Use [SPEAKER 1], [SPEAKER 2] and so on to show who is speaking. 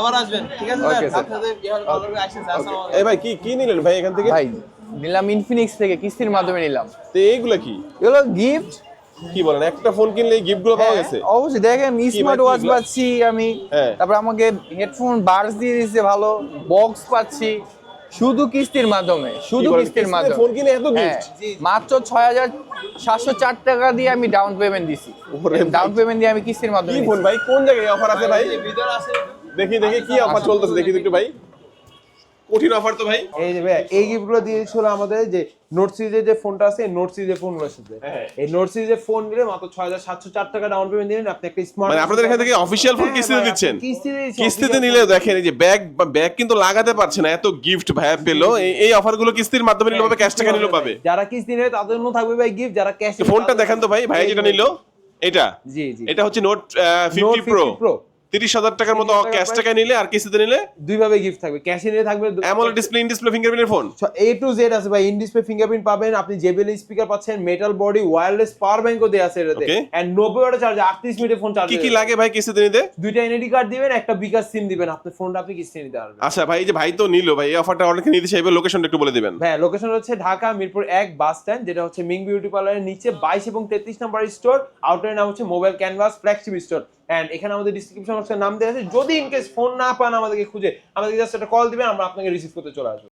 [SPEAKER 1] আবার আসবেন, ঠিক আছে
[SPEAKER 2] Okay,
[SPEAKER 1] স্যার?
[SPEAKER 2] sir.
[SPEAKER 1] আপনাদের ভালো করে আসেন স্যার। আসসালামু
[SPEAKER 3] এই ভাই কি নিলেন ভাই এখান থেকে?
[SPEAKER 2] ভাই নিলাম ইনফিনিক্স থেকে, কিস্তির মাধ্যমে নিলাম।
[SPEAKER 3] তো এইগুলা কি?
[SPEAKER 2] এগুলো গিফট।
[SPEAKER 3] কি বলেন, একটা ফোন কিনলে এই গিফট গুলো পাওয়া গেছে?
[SPEAKER 2] অবশ্যই দেখেন,
[SPEAKER 3] কি
[SPEAKER 2] স্মার্ট
[SPEAKER 3] ভাই,
[SPEAKER 2] ওয়াচ
[SPEAKER 3] এগুলা?
[SPEAKER 2] পাচ্ছি আমি,
[SPEAKER 3] হ্যাঁ।
[SPEAKER 2] তারপর আমাকে হেডফোন বাডস দিয়ে দিচ্ছে, ভালো বক্স পাচ্ছি, শুধু কিস্তির মাধ্যমে, শুধু
[SPEAKER 3] কি বলেন,
[SPEAKER 2] কিস্তির
[SPEAKER 3] কিস্তিতে
[SPEAKER 2] মাধ্যমে।
[SPEAKER 3] ফোন কিনে এত
[SPEAKER 2] হ্যাঁ,
[SPEAKER 3] gift?
[SPEAKER 2] মাত্র 6,704 টাকা দিয়ে আমি ডাউন পেমেন্ট দিছি।
[SPEAKER 3] ওরে ভাই।
[SPEAKER 2] ডাউন পেমেন্ট দিয়ে আমি কিস্তির মাধ্যমে
[SPEAKER 3] কি
[SPEAKER 2] নিছি।
[SPEAKER 3] ফোন ভাই, কোন জায়গায় অফার আছে ভাই?
[SPEAKER 1] ভিতরে আসেন।
[SPEAKER 3] দেখি কি অফার চলতেছে, দেখি তো একটু ভাই। কঠিন অফার তো ভাই।
[SPEAKER 4] এই যে ভাই, এই গিফটগুলো দিয়েছিল আমাদের যে নোট সিরিজের যে ফোনটা আছে, নোট সিরিজের ফোনগুলোর সাথে।
[SPEAKER 3] হ্যাঁ।
[SPEAKER 4] এই নোট সিরিজের ফোন নিলে মাত্র 6,704 টাকা ডাউন পেমেন্ট দিলেন, আপনি একটা স্মার্ট
[SPEAKER 3] মানে আপনাদের এখান থেকে অফিশিয়াল ফোন কিস্তিতে দিচ্ছেন? কিস্তিতে নিলে দেখেন এই যে ব্যাগ কিন্তু লাগাতে পারছে না, এত গিফট ভাইয়া পেলো। এই অফার গুলো কিস্তির মাধ্যমে নিলে পাবে, ক্যাশ টাকা নিলেও পাবে।
[SPEAKER 4] যারা কিস্তি নেবে তাদের জন্য থাকবে ভাই গিফট, যারা ক্যাশ
[SPEAKER 3] ফোনটা দেখান তো ভাই, ভাই যেটা নিলো এটা।
[SPEAKER 4] জি জি,
[SPEAKER 3] এটা হচ্ছে নোট 50 প্রো। 30,000 টাকার মতো
[SPEAKER 4] 30,000
[SPEAKER 3] ক্যাশ টাকা নিলে, আর কিস্তিতে নিলে
[SPEAKER 4] দুই ভাবে গিফট থাকবে, ক্যাশে নিলে থাকবে
[SPEAKER 3] অ্যামোলেড ডিসপ্লে, ইন ডিসপ্লে ফিঙ্গারপ্রিন্টের ফোন।
[SPEAKER 4] A to Z আছে ভাই, ইন ডিসপ্লে ফিঙ্গারপ্রিন্ট পাবেন, আপনি JBL স্পিকার পাচ্ছেন, মেটাল বডি, ওয়্যারলেস পাওয়ার ব্যাংকও দেয়া আছে এটাতে,
[SPEAKER 3] Okay.
[SPEAKER 4] এন্ড 90 ওয়াটের চার্জ, 38 মিনিটের ফোন চার্জ।
[SPEAKER 3] কি লাগে ভাই কিস্তিতে নিতে?
[SPEAKER 4] দুইটা এনআইডি কার্ড দিবেন, একটা বিকাশ সিম দিবেন, আপনার ফোনটা আপনি কিস্তি নিতে পারবেন।
[SPEAKER 3] আচ্ছা ভাই, এই যে ভাই তো নিলো, ভাই এই অফারটা অনেকে নিতে চাইবে, লোকেশনটা একটু বলে দিবেন।
[SPEAKER 4] হ্যাঁ, লোকেশন হচ্ছে ঢাকা মিরপুর 1 বাস স্ট্যান্ড, যেটা হচ্ছে মিং বিউটি পার্লারের নিচে 22 এবং 33 নাম্বার স্টোর। আউটলের নাম হচ্ছে mobile canvas flagship store. And এখানে আমাদের ডিসক্রিপশন বক্সে নাম দেওয়া আছে, যদি ইন কেস ফোন না পান আমাদেরকে খুঁজে, আমাদেরকে জাস্ট একটা কল দিবেন, আমরা আপনাকে রিসিভ করতে চলে আসবো।